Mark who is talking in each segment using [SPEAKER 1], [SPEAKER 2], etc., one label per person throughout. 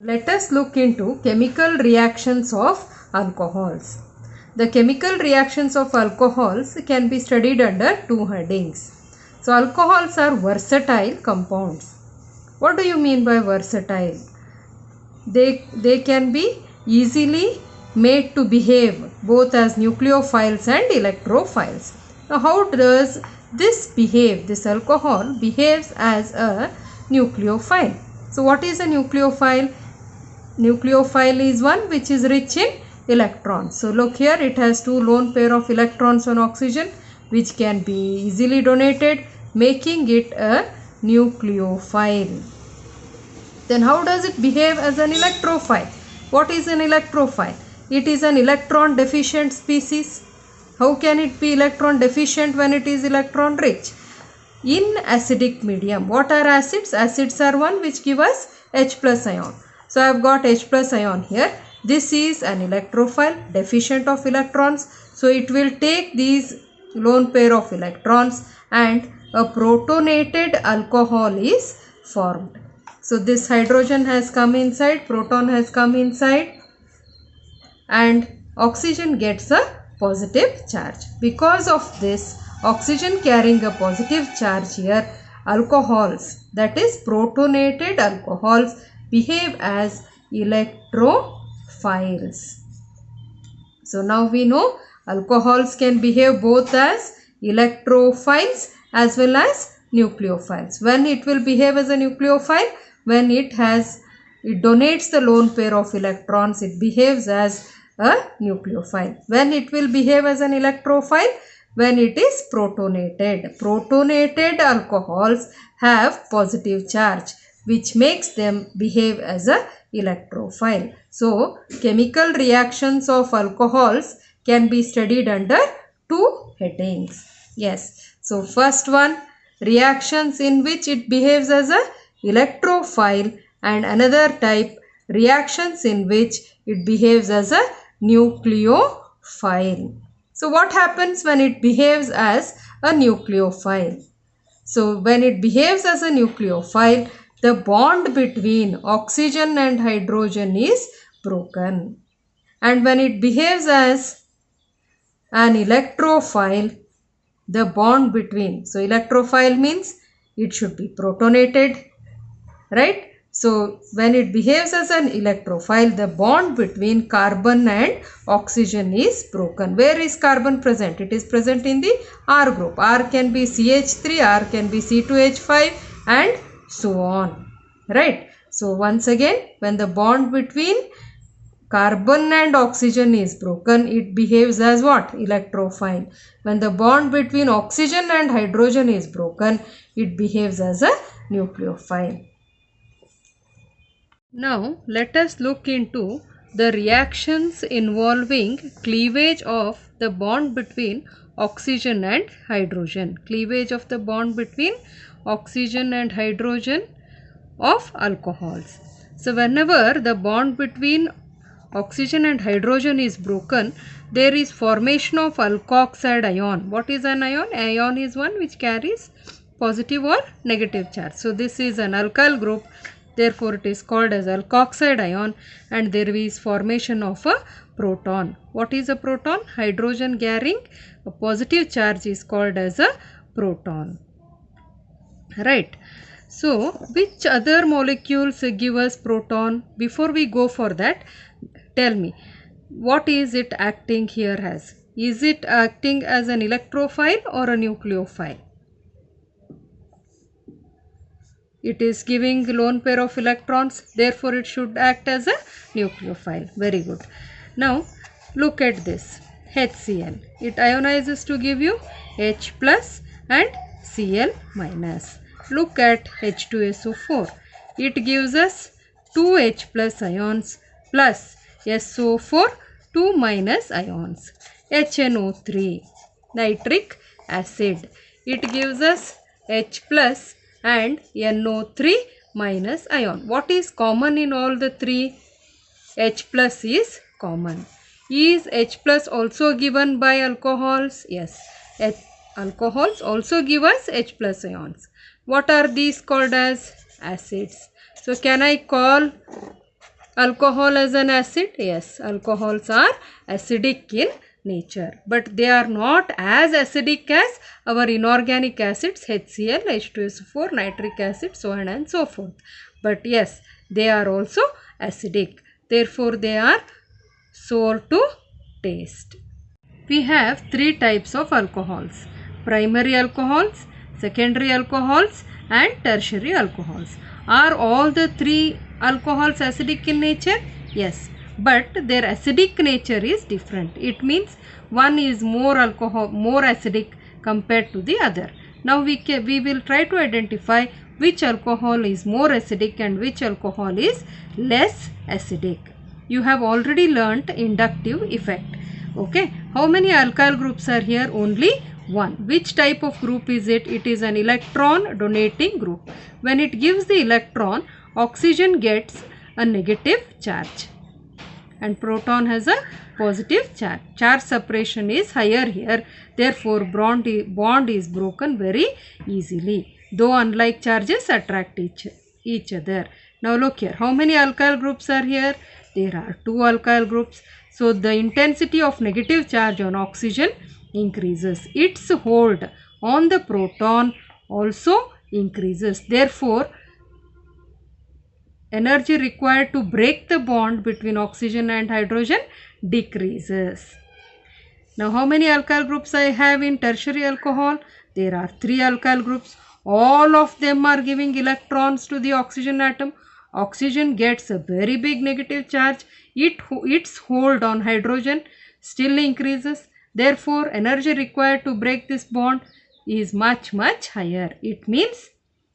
[SPEAKER 1] Let us look into chemical reactions of alcohols. The chemical reactions of alcohols can be studied under two headings. So, alcohols are versatile compounds. What do you mean by versatile? They can be easily made to behave both as nucleophiles and electrophiles. Now, how does this behave? This alcohol behaves as a nucleophile. So, what is a nucleophile? Nucleophile is one which is rich in electrons. So look here, it has two lone pair of electrons on oxygen which can be easily donated, making it a nucleophile. Then how does it behave as an electrophile? What is an electrophile? It is an electron deficient species. How can it be electron deficient when it is electron rich? In acidic medium. What are acids? Acids are one which give us H plus ion. So I have got H plus ion here. This is an electrophile deficient of electrons. So it will take these lone pair of electrons and a protonated alcohol is formed. So this hydrogen has come inside, proton has come inside, and oxygen gets a positive charge. Because of this, oxygen carrying a positive charge here, alcohols, that is protonated alcohols, behave as electrophiles. So now we know alcohols can behave both as electrophiles as well as nucleophiles. When it will behave as a nucleophile? When it donates the lone pair of electrons, it behaves as a nucleophile. When it will behave as an electrophile? When it is protonated. Protonated alcohols have positive charge, which makes them behave as a electrophile. So, chemical reactions of alcohols can be studied under two headings. Yes. So, first one, reactions in which it behaves as a electrophile, and another type, reactions in which it behaves as a nucleophile. So, what happens when it behaves as a nucleophile? So, when it behaves as a nucleophile, the bond between oxygen and hydrogen is broken. And when it behaves as an electrophile, the bond between, so electrophile means it should be protonated, right? So, when it behaves as an electrophile, the bond between carbon and oxygen is broken. Where is carbon present? It is present in the R group. R can be CH3, R can be C2H5 and so on, right? So, once again, when the bond between carbon and oxygen is broken, it behaves as what? Electrophile. When the bond between oxygen and hydrogen is broken, it behaves as a nucleophile. Now, let us look into the reactions involving cleavage of the bond between oxygen and hydrogen. Cleavage of the bond between oxygen and hydrogen of alcohols. So, whenever the bond between oxygen and hydrogen is broken, there is formation of alkoxide ion. What is an ion? Ion is one which carries positive or negative charge. So, this is an alkyl group. Therefore, it is called as alkoxide ion, and there is formation of a proton. What is a proton? Hydrogen carrying a positive charge is called as a proton. Right. So, which other molecules give us proton? Before we go for that, tell me, what is it acting here as? Is it acting as an electrophile or a nucleophile? It is giving lone pair of electrons, therefore it should act as a nucleophile. Very good. Now look at this HCl. It ionizes to give you H plus and Cl minus. Look at H2SO4. It gives us 2 H plus ions plus SO4 2 minus ions. HNO3 nitric acid. It gives us H plus and NO3 minus ion. What is common in all the three? H plus is common. Is H plus also given by alcohols? Yes. Alcohols also give us H plus ions. What are these called as? Acids. So can I call alcohol as an acid? Yes, alcohols are acidic in nature, but they are not as acidic as our inorganic acids HCl, H2SO4, nitric acid, so on and so forth. But yes, they are also acidic. Therefore, they are sour to taste. We have three types of alcohols: primary alcohols, secondary alcohols, and tertiary alcohols. Are all the three alcohols acidic in nature? Yes, but their acidic nature is different. It means one is more acidic compared to the other. Now we will try to identify which alcohol is more acidic and which alcohol is less acidic. You have already learnt inductive effect. Okay, how many alkyl groups are here? Only one. Which type of group is it? It is an electron donating group. When it gives the electron, oxygen gets a negative charge and proton has a positive charge. Charge separation is higher here. Therefore, bond is broken very easily, though unlike charges attract each other. Now look here. How many alkyl groups are here? There are two alkyl groups. So the intensity of negative charge on oxygen increases. Its hold on the proton also increases. Therefore, energy required to break the bond between oxygen and hydrogen decreases. Now, how many alkyl groups I have in tertiary alcohol? There are three alkyl groups. All of them are giving electrons to the oxygen atom. Oxygen gets a very big negative charge. Its hold on hydrogen still increases. Therefore, energy required to break this bond is much higher. It means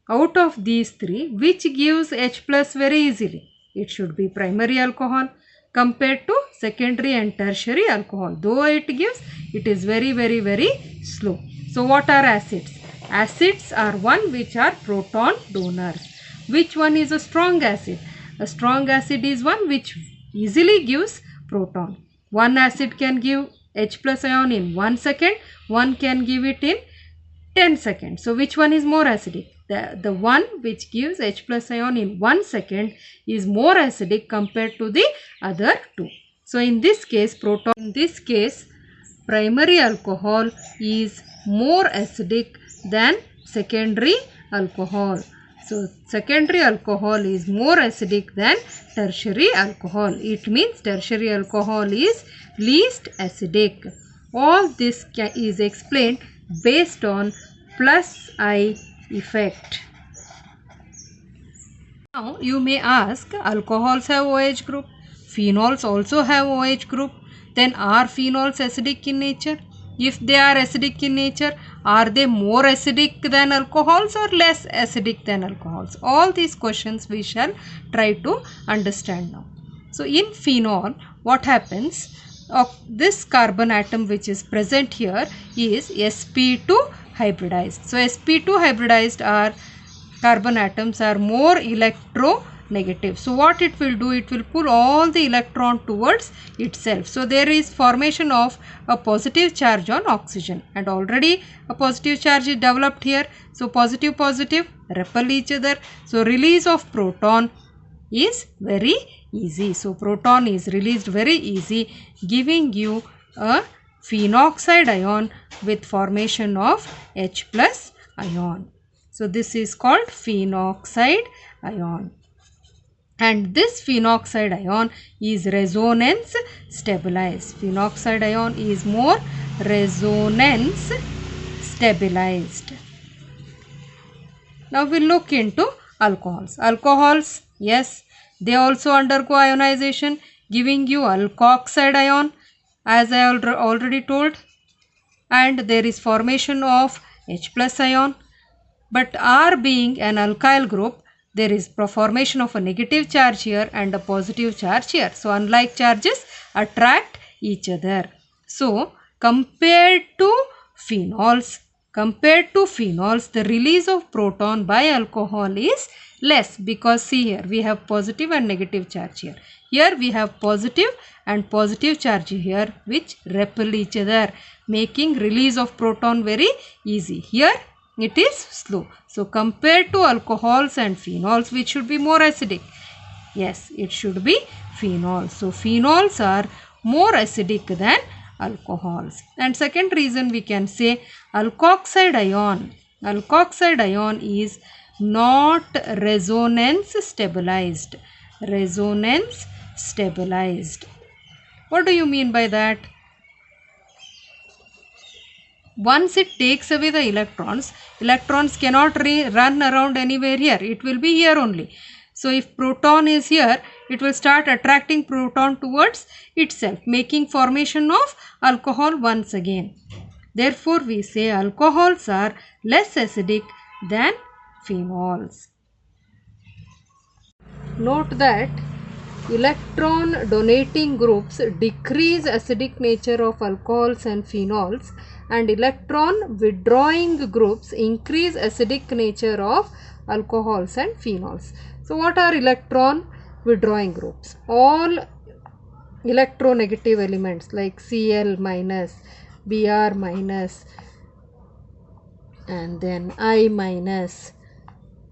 [SPEAKER 1] out of these three, which gives H plus very easily? It should be primary alcohol compared to secondary and tertiary alcohol. Though it gives, it is very slow. So what are acids? Acids are one which are proton donors. Which one is a strong acid? A strong acid is one which easily gives proton. One acid can give H plus ion in 1 second, one can give it in 10 seconds. So which one is more acidic? The one which gives H plus ion in 1 second is more acidic compared to the other two. So in this case, primary alcohol is more acidic than secondary alcohol. So secondary alcohol is more acidic than tertiary alcohol. It means tertiary alcohol is least acidic. All this is explained based on plus I effect. Now you may ask, alcohols have OH group, phenols also have OH group, then are phenols acidic in nature? If they are acidic in nature, are they more acidic than alcohols or less acidic than alcohols? All these questions we shall try to understand now. So in phenol, what happens? This carbon atom which is present here is sp2 hybridized. So sp2 hybridized are carbon atoms are more electronegative. So what it will do? It will pull all the electron towards itself. So there is formation of a positive charge on oxygen, and already a positive charge is developed here. So positive repel each other. So release of proton is very easy. So proton is released very easy, giving you a phenoxide ion with formation of H plus ion. So this is called phenoxide ion. And this phenoxide ion is resonance stabilized. Phenoxide ion is more resonance stabilized. Now we will look into alcohols. Alcohols, yes, they also undergo ionization, giving you alkoxide ion, as I already told, and there is formation of H plus ion. But R being an alkyl group, there is formation of a negative charge here and a positive charge here. So unlike charges attract each other. So compared to phenols, the release of proton by alcohol is less, because see here we have positive and negative charge here. Here we have positive and positive charge here which repel each other, making release of proton very easy. Here it is slow. So compared to alcohols and phenols, which should be more acidic? Yes, it should be phenol. So phenols are more acidic than alcohols. And second reason we can say alkoxide ion. Alkoxide ion is not resonance stabilized. Resonance stabilized. What do you mean by that? Once it takes away the electrons cannot run around anywhere here. It will be here only. So if proton is here, it will start attracting proton towards itself, making formation of alcohol once again. Therefore, we say alcohols are less acidic than phenols. Note that electron donating groups decrease acidic nature of alcohols and phenols, and electron withdrawing groups increase acidic nature of alcohols and phenols. So what are electron withdrawing groups? All electronegative elements like Cl minus, Br minus, and then I minus,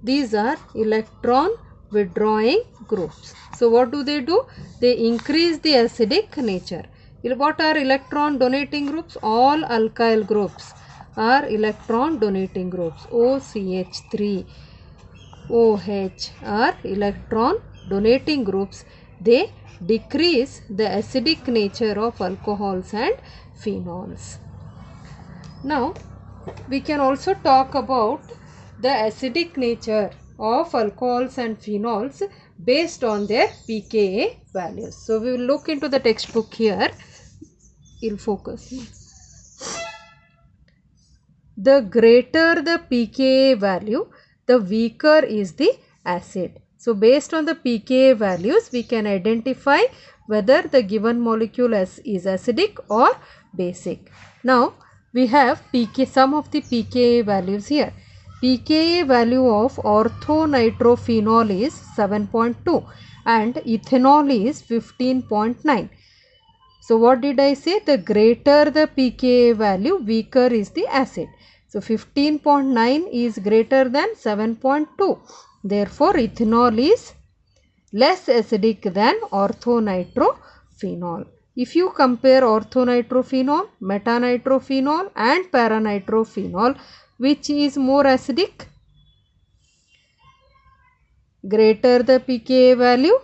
[SPEAKER 1] these are electron withdrawing groups. So what do? They increase the acidic nature. What are electron donating groups? All alkyl groups are electron donating groups. OCH3, OH are electron donating groups. They decrease the acidic nature of alcohols and phenols. Now we can also talk about the acidic nature of alcohols and phenols based on their pKa values. So we will look into the textbook here. You'll focus. The greater the pKa value, the weaker is the acid. So based on the pKa values, we can identify whether the given molecule is acidic or basic. Now we have some of the pKa values here. pKa value of orthonitrophenol is 7.2 and ethanol is 15.9. So what did I say? The greater the pKa value, weaker is the acid. So 15.9 is greater than 7.2. Therefore, ethanol is less acidic than orthonitrophenol. If you compare orthonitrophenol, metanitrophenol and paranitrophenol, which is more acidic? Greater the pKa value,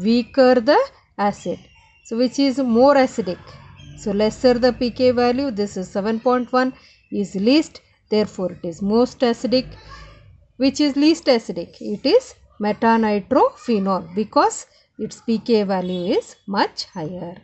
[SPEAKER 1] weaker the acid. So which is more acidic? So lesser the pKa value, this is 7.1 is least, therefore it is most acidic. Which is least acidic? It is metanitrophenol because its pKa value is much higher.